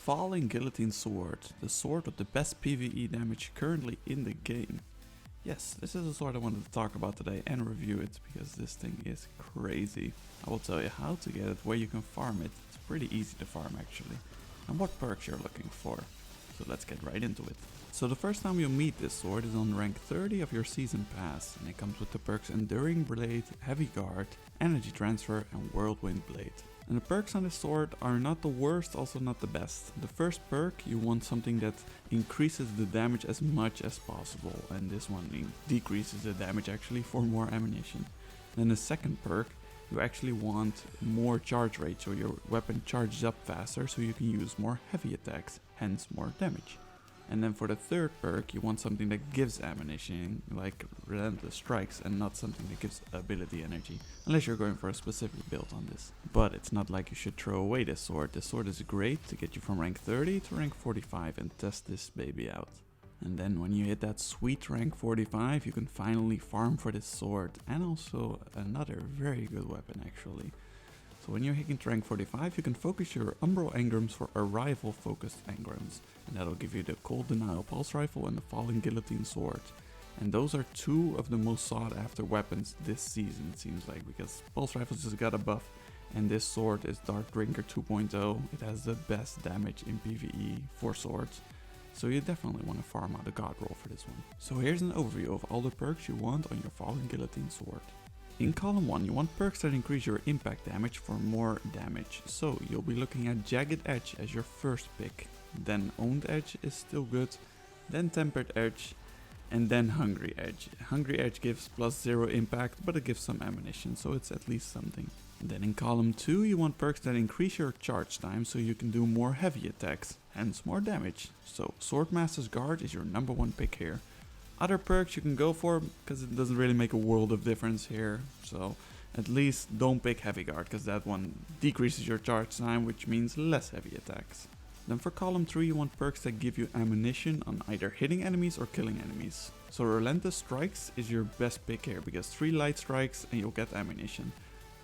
Falling Guillotine Sword, the sword with the best PvE damage currently in the game. Yes, this is a sword I wanted to talk about today and review it because this thing is crazy. I will tell you how to get it, where you can farm it. It's pretty easy to farm actually, and what perks you're looking for. So let's get right into it. So the first time you'll meet this sword is on rank 30 of your season pass, and it comes with the perks Enduring Blade, Heavy Guard, Energy Transfer and Whirlwind Blade. And the perks on this sword are not the worst, also not the best. The first perk, you want something that increases the damage as much as possible, and this one decreases the damage actually for more ammunition. Then the second perk, you actually want more charge rate, so your weapon charges up faster so you can use more heavy attacks, hence more damage. And then for the third perk, you want something that gives ammunition, like Relentless Strikes, and not something that gives ability energy, unless you're going for a specific build on this. But it's not like you should throw away this sword. This sword is great to get you from rank 30 to rank 45 and test this baby out. And then when you hit that sweet rank 45, you can finally farm for this sword, and also another very good weapon actually. So when you're hitting rank 45, you can focus your Umbral engrams for arrival focused engrams, and that'll give you the Cold Denial Pulse Rifle and the Falling Guillotine Sword. And those are two of the most sought after weapons this season, it seems like, because Pulse Rifles just got a buff, and this sword is Dark Drinker 2.0. It has the best damage in PvE for swords, so you definitely want to farm out a god roll for this one. So here's an overview of all the perks you want on your Falling Guillotine Sword. In column 1, you want perks that increase your impact damage for more damage. So you'll be looking at Jagged Edge as your first pick, then Owned Edge is still good, then Tempered Edge, and then Hungry Edge. Hungry Edge gives +0 impact, but it gives some ammunition, so it's at least something. And then in column 2, you want perks that increase your charge time so you can do more heavy attacks, hence more damage. So Swordmaster's Guard is your number 1 pick here. Other perks you can go for, because it doesn't really make a world of difference here, so at least don't pick Heavy Guard, because that one decreases your charge time, which means less heavy attacks. Then for column 3 you want perks that give you ammunition on either hitting enemies or killing enemies. So Relentless Strikes is your best pick here, because 3 light strikes and you'll get ammunition.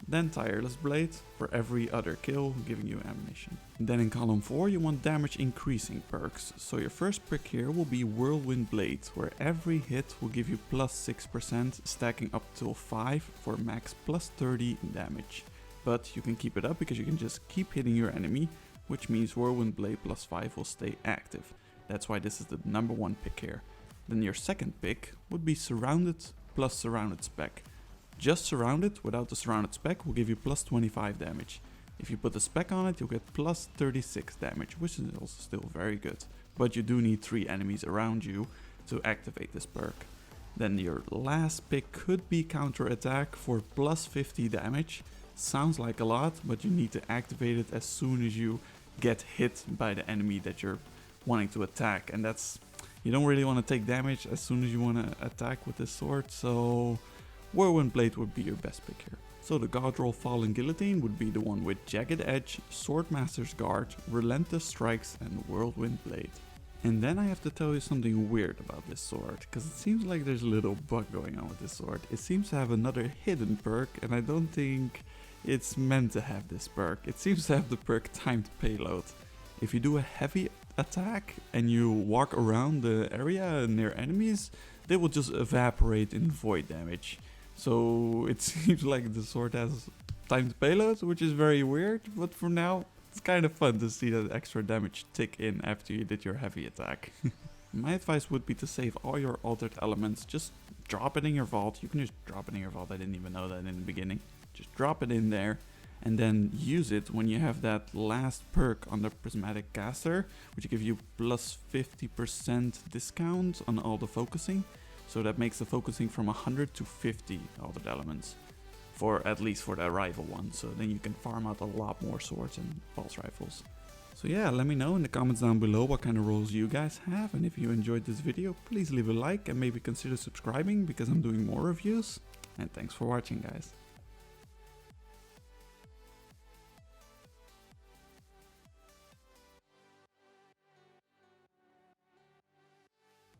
Then Tireless Blade for every other kill, giving you ammunition. Then in column 4 you want damage increasing perks, so your first pick here will be Whirlwind Blade, where every hit will give you +6%, stacking up till 5 for max +30 damage. But you can keep it up because you can just keep hitting your enemy, which means Whirlwind Blade +5 will stay active. That's why this is the number 1 pick here. Then your second pick would be Surrounded plus Surrounded Spec. Just Surrounded without the Surrounded Spec will give you +25 damage. If you put the spec on it, you'll get +36 damage, which is also still very good. But you do need 3 enemies around you to activate this perk. Then your last pick could be Counter Attack for +50 damage. Sounds like a lot, but you need to activate it as soon as you get hit by the enemy that you're wanting to attack. And you don't really want to take damage as soon as you want to attack with this sword, so Whirlwind Blade would be your best pick here. So the god roll Falling Guillotine would be the one with Jagged Edge, Swordmaster's Guard, Relentless Strikes and Whirlwind Blade. And then I have to tell you something weird about this sword, because it seems like there's a little bug going on with this sword. It seems to have another hidden perk, and I don't think it's meant to have this perk. It seems to have the perk Timed Payload. If you do a heavy attack and you walk around the area near enemies, they will just evaporate in void damage. So it seems like the sword has timed payload, which is very weird, but for now it's kind of fun to see that extra damage tick in after you did your heavy attack. My advice would be to save all your altered elements, just drop it in your vault. You can just drop it in your vault, I didn't even know that in the beginning. Just drop it in there and then use it when you have that last perk on the Prismatic Caster, which will give you +50% discount on all the focusing. So that makes the focusing from 100 to 50 altered elements, at least for the arrival one. So then you can farm out a lot more swords and pulse rifles. So yeah, let me know in the comments down below what kind of rolls you guys have, and if you enjoyed this video, please leave a like and maybe consider subscribing because I'm doing more reviews. And thanks for watching, guys.